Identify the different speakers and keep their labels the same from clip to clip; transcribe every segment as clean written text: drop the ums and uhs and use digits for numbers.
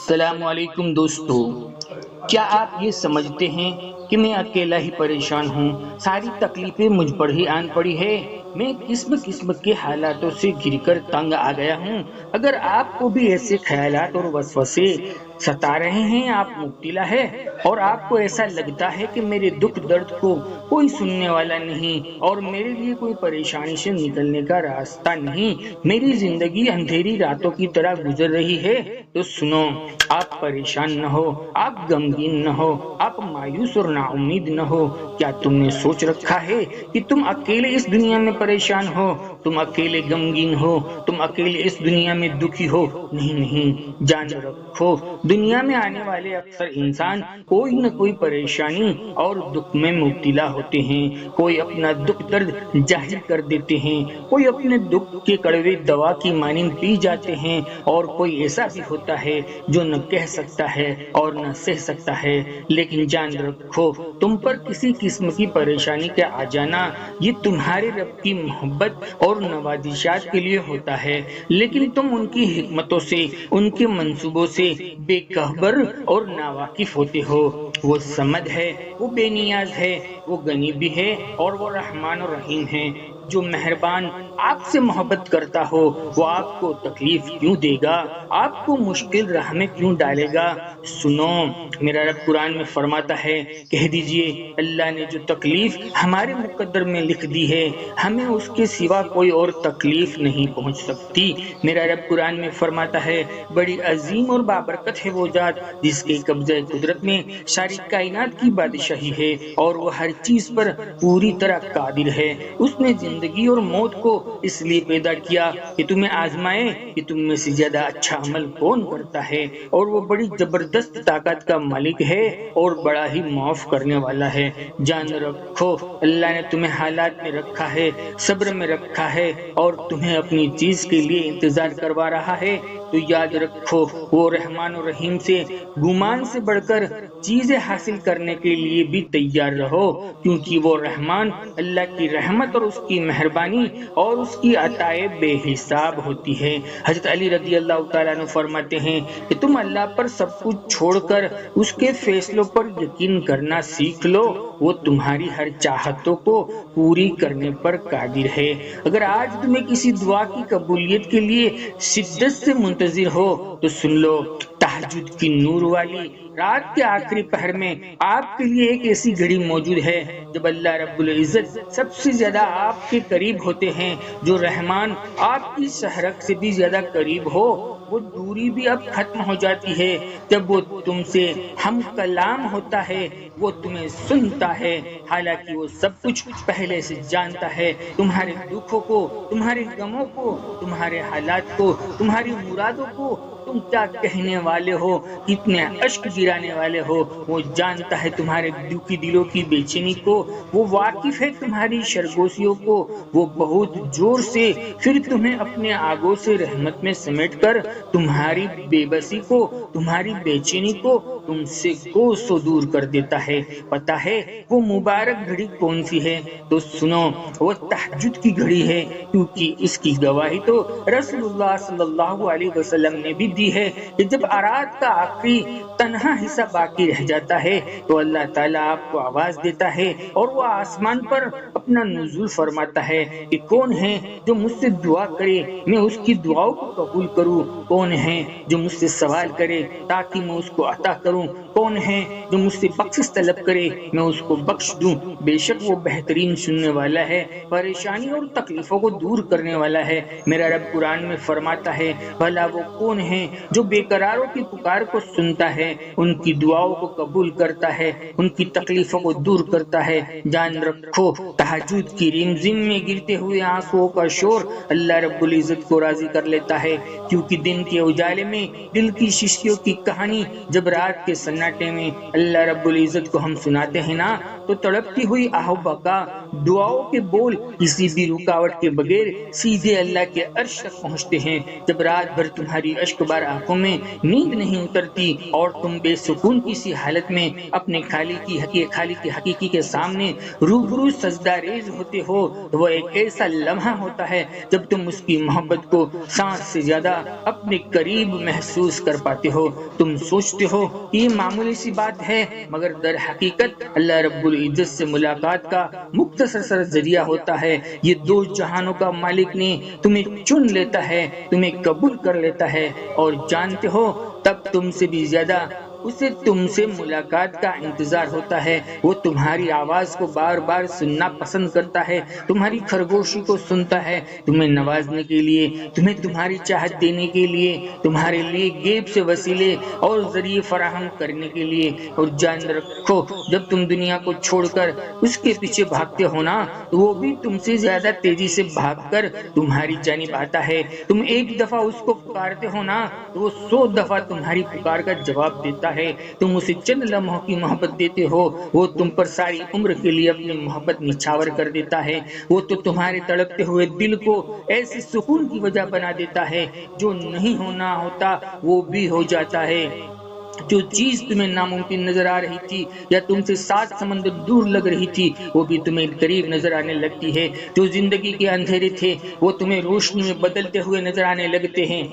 Speaker 1: السلام علیکم دوستو، کیا آپ یہ سمجھتے ہیں کہ میں اکیلا ہی پریشان ہوں؟ ساری تکلیفیں مجھ پر ہی آن پڑی ہے۔ میں قسم قسم کے حالاتوں سے گر کر تنگ آ گیا ہوں۔ اگر آپ کو بھی ایسے خیالات اور وسوسے ستا رہے ہیں، آپ مبتلا ہے اور آپ کو ایسا لگتا ہے کہ میرے دکھ درد کو کوئی سننے والا نہیں اور میرے لیے کوئی پریشانی سے نکلنے کا راستہ نہیں، میری زندگی اندھیری راتوں کی طرح گزر رہی ہے، تو سنو، آپ پریشان نہ ہو، آپ غمگین نہ ہو، آپ مایوس اور نا امید نہ ہو۔ کیا تم نے سوچ رکھا ہے کہ تم اکیلے اس دنیا میں پریشان ہو، تم اکیلے غمگین ہو، تم اکیلے اس دنیا میں دکھی ہو؟ نہیں نہیں، جان رکھو، دنیا میں آنے والے اکثر انسان کوئی نہ کوئی پریشانی اور دکھ میں مبتلا ہوتے ہیں۔ کوئی اپنا دکھ درد ظاہر کر دیتے ہیں، کوئی اپنے دکھ کے کڑوے دوا کی مانند پی جاتے ہیں، اور کوئی ایسا بھی ہوتا ہے جو نہ کہہ سکتا ہے اور نہ سہ سکتا ہے۔ لیکن جان رکھو، تم پر کسی قسم کی پریشانی کا آ جانا یہ تمہارے رب کی محبت اور نوازشات کے لیے ہوتا ہے، لیکن تم ان کی حکمتوں سے، ان کے منصوبوں سے بے خبر اور ناواقف ہوتے ہو۔ وہ صمد ہے، وہ بے نیاز ہے، وہ غنی بھی ہے اور وہ رحمان اور رحیم ہے۔ جو مہربان آپ سے محبت کرتا ہو وہ آپ کو تکلیف کیوں دے گا، آپ کو مشکل راہ میں کیوں ڈالے گا؟ سنو، میرا رب قرآن میں فرماتا ہے، کہہ دیجئے اللہ نے جو تکلیف ہمارے مقدر میں لکھ دی ہے، ہمیں اس کے سوا کوئی اور تکلیف نہیں پہنچ سکتی۔ میرا رب قرآن میں فرماتا ہے، بڑی عظیم اور بابرکت ہے وہ ذات جس کے قبضہ قدرت میں ساری کائنات کی بادشاہی ہے اور وہ ہر چیز پر پوری طرح قادر ہے۔ اس نے زندگی اور موت کو اس لیے پیدا کیا کہ تمہیں آزمائے کہ تم میں سے زیادہ اچھا عمل کون کرتا ہے، اور وہ بڑی زبردست طاقت کا مالک ہے اور بڑا ہی معاف کرنے والا ہے۔ جان رکھو، اللہ نے تمہیں حالات میں رکھا ہے، صبر میں رکھا ہے اور تمہیں اپنی چیز کے لیے انتظار کروا رہا ہے، تو یاد رکھو، وہ رحمان و رحیم سے گمان سے بڑھ کر چیزیں حاصل کرنے کے لیے بھی تیار رہو، کیونکہ وہ رحمان اللہ کی رحمت اور اس کی مہربانی اور اس کی عطائیں بے حساب ہوتی ہے۔ حضرت علی رضی اللہ تعالیٰ عنہ فرماتے ہیں کہ تم اللہ پر سب کچھ چھوڑ کر اس کے فیصلوں پر یقین کرنا سیکھ لو، وہ تمہاری ہر چاہتوں کو پوری کرنے پر قادر ہے۔ اگر آج تمہیں کسی دعا کی قبولیت کے لیے شدت سے منتظر ہو تو سن لو، تہجد کی نور والی رات کے آخری پہر میں آپ کے لیے ایک ایسی گھڑی موجود ہے جب اللہ رب العزت سب سے زیادہ آپ کے قریب ہوتے ہیں، جو رحمان آپ کی شہرک سے بھی زیادہ قریب ہو۔ وہ دوری بھی اب ختم ہو جاتی ہے جب وہ تم سے ہم کلام ہوتا ہے، وہ تمہیں سنتا ہے، حالانکہ وہ سب کچھ پہلے سے جانتا ہے، تمہارے دکھوں کو، تمہارے غموں کو، تمہارے حالات کو، تمہاری مرادوں کو، تم کیا کہنے والے ہو، کتنے اشک گرانے والے ہو، وہ جانتا ہے تمہارے دکھی دلوں کی بے چینی کو، وہ واقف ہے تمہاری سرگوشیوں کو، وہ بہت زور سے پھر تمہیں اپنے آگوں سے رحمت میں سمیٹ کر تمہاری بے بسی کو، تمہاری بے چینی کو تم سے کوسوں دور کر دیتا ہے۔ پتہ ہے وہ مبارک گھڑی کون سی ہے؟ تو سنو، وہ تہجد کی گھڑی ہے، کیونکہ اس کی گواہی تو رسول اللہ صلی اللہ علیہ وسلم نے بھی دی ہے کہ جب رات کا آخری تنہا حصہ باقی رہ جاتا ہے تو اللہ تعالیٰ آپ کو آواز دیتا ہے اور وہ آسمان پر اپنا نزول فرماتا ہے کہ کون ہے جو مجھ سے دعا کرے میں اس کی دعاؤں کو قبول کروں، کون ہے جو مجھ سے سوال کرے تاکہ میں اس کو عطا کروں، کون ہے جو مجھ سے بخشش طلب کرے میں اس کو بخش دوں۔ بے شک وہ بہترین سننے والا ہے، پریشانی اور تکلیفوں کو دور کرنے والا ہے۔ میرا رب قرآن میں فرماتا ہے، بھلا وہ کون ہے جو بے قراروں کی پکار کو سنتا ہے، ان کی دعاؤں کو قبول کرتا ہے، ان کی تکلیفوں کو دور کرتا ہے۔ جان رکھو، تہجد کی رمزم میں گرتے ہوئے آنسوؤں کا شور اللہ رب العزت کو راضی کر لیتا ہے، کیونکہ دن کے اجالے میں دل کی ششکیوں کی کہانی جب رات کے سناٹے میں اللہ رب العزت کو ہم سناتے ہیں نا، تو تڑپتی ہوئی آہ و بکا، دعاؤں کے بول کسی بھی رکاوٹ کے بغیر سیدھے اللہ کے عرش تک پہنچتے ہیں۔ جب رات بھر تمہاری اشک بار آنکھوں میں نیند نہیں اترتی اور تم بے سکون کی سی حالت میں اپنے خالق کی حقیقی کے سامنے روبرو سجدہ ریز ہوتے ہو، تو وہ ایک ایسا لمحہ ہوتا ہے جب تم اس کی محبت کو سانس سے زیادہ اپنے قریب محسوس کر پاتے ہو۔ تم سوچتے ہو کہ یہ معمولی سی بات ہے، مگر در حقیقت اللہ رب العزت سے ملاقات کا مختصر سا ذریعہ ہوتا ہے۔ یہ دو جہانوں کا مالک نے تمہیں چن لیتا ہے، تمہیں قبول کر لیتا ہے، اور جانتے ہو تب تم سے بھی زیادہ اسے تم سے ملاقات کا انتظار ہوتا ہے۔ وہ تمہاری آواز کو بار بار سننا پسند کرتا ہے، تمہاری خرگوشی کو سنتا ہے، تمہیں نوازنے کے لیے، تمہیں تمہاری چاہت دینے کے لیے، تمہارے لیے غیب سے وسیلے اور ذریعے فراہم کرنے کے لیے۔ اور جان رکھو جب تم دنیا کو چھوڑ کر اس کے پیچھے بھاگتے ہو نا، تو وہ بھی تم سے زیادہ تیزی سے بھاگ کر تمہاری جانب آتا ہے۔ تم ایک دفعہ اس کو پکارتے ہو نا، تو وہ 100 دفعہ تمہاری پکار کا جواب دیتا ہے۔ تم اسے چند لمحوں کی محبت دیتے ہو، وہ تم پر ساری عمر کے لیے اپنی محبت نچھاور کر دیتا ہے۔ وہ تو تمہارے تڑپتے ہوئے دل کو ایسے سکون کی وجہ بنا دیتا ہے، جو نہیں ہونا ہوتا وہ بھی ہو جاتا ہے۔ جو چیز تمہیں ناممکن نظر آ رہی تھی یا تم سے 7 سمندر دور لگ رہی تھی، وہ بھی تمہیں قریب نظر آنے لگتی ہے۔ جو زندگی کے اندھیرے تھے وہ تمہیں روشنی میں بدلتے ہوئے نظر آنے لگتے ہیں۔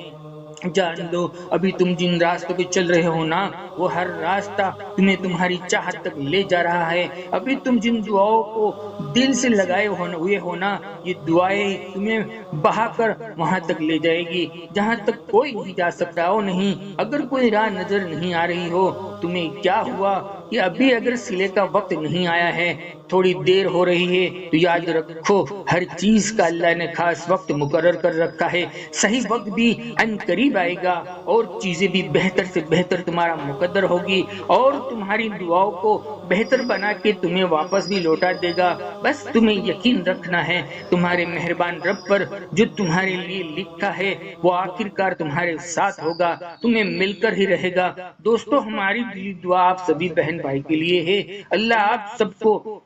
Speaker 1: جان لو ابھی تم جن راستوں پہ چل رہے ہو نا، وہ ہر راستہ تمہیں تمہاری چاہت تک لے جا رہا ہے۔ ابھی تم جن دعاؤں کو دل سے لگائے ہوئے ہو نا، یہ دعائیں تمہیں بہا کر وہاں تک لے جائے گی جہاں تک کوئی نہیں جا سکتا ہو۔ نہیں، اگر کوئی راہ نظر نہیں آ رہی ہو، تمہیں کیا ہوا کہ ابھی اگر سلے کا وقت نہیں آیا ہے، تھوڑی دیر ہو رہی ہے، تو یاد رکھو ہر چیز کا اللہ نے خاص وقت مقرر کر رکھا ہے۔ صحیح وقت بھی ان قریب آئے گا اور چیزیں بھی بہتر سے بہتر تمہارا مقدر ہوگی، اور تمہاری دعاؤں کو بہتر بنا کے تمہیں واپس بھی لوٹا دے گا۔ بس تمہیں یقین رکھنا ہے تمہارے مہربان رب پر، جو تمہارے لیے لکھا ہے وہ آخر کار تمہارے ساتھ ہوگا، تمہیں مل کر ہی رہے گا۔ دوستو، ہماری دعا آپ سبھی بہن بھائی کے لیے ہے، اللہ آپ سب کو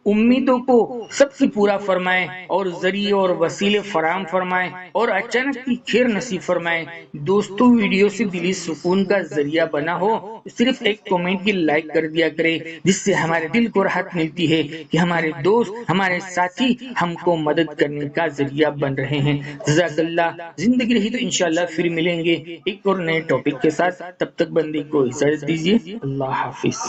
Speaker 1: امیدوں کو سب سے پورا فرمائے اور ذریعے اور وسیلے فراہم فرمائے اور اچانک کی خیر نصیب فرمائے۔ دوستو، ویڈیو سے دلی سکون کا ذریعہ بنا ہو تو صرف ایک کمنٹ کی لائک کر دیا کرے، جس سے ہمارے دل کو راحت ملتی ہے کہ ہمارے دوست، ہمارے ساتھی ہم کو مدد کرنے کا ذریعہ بن رہے ہیں۔ جزاک اللہ۔ زندگی رہی تو انشاءاللہ پھر ملیں گے ایک اور نئے ٹاپک کے ساتھ، تب تک بندے کو اجازت دیجیے۔ اللہ حافظ۔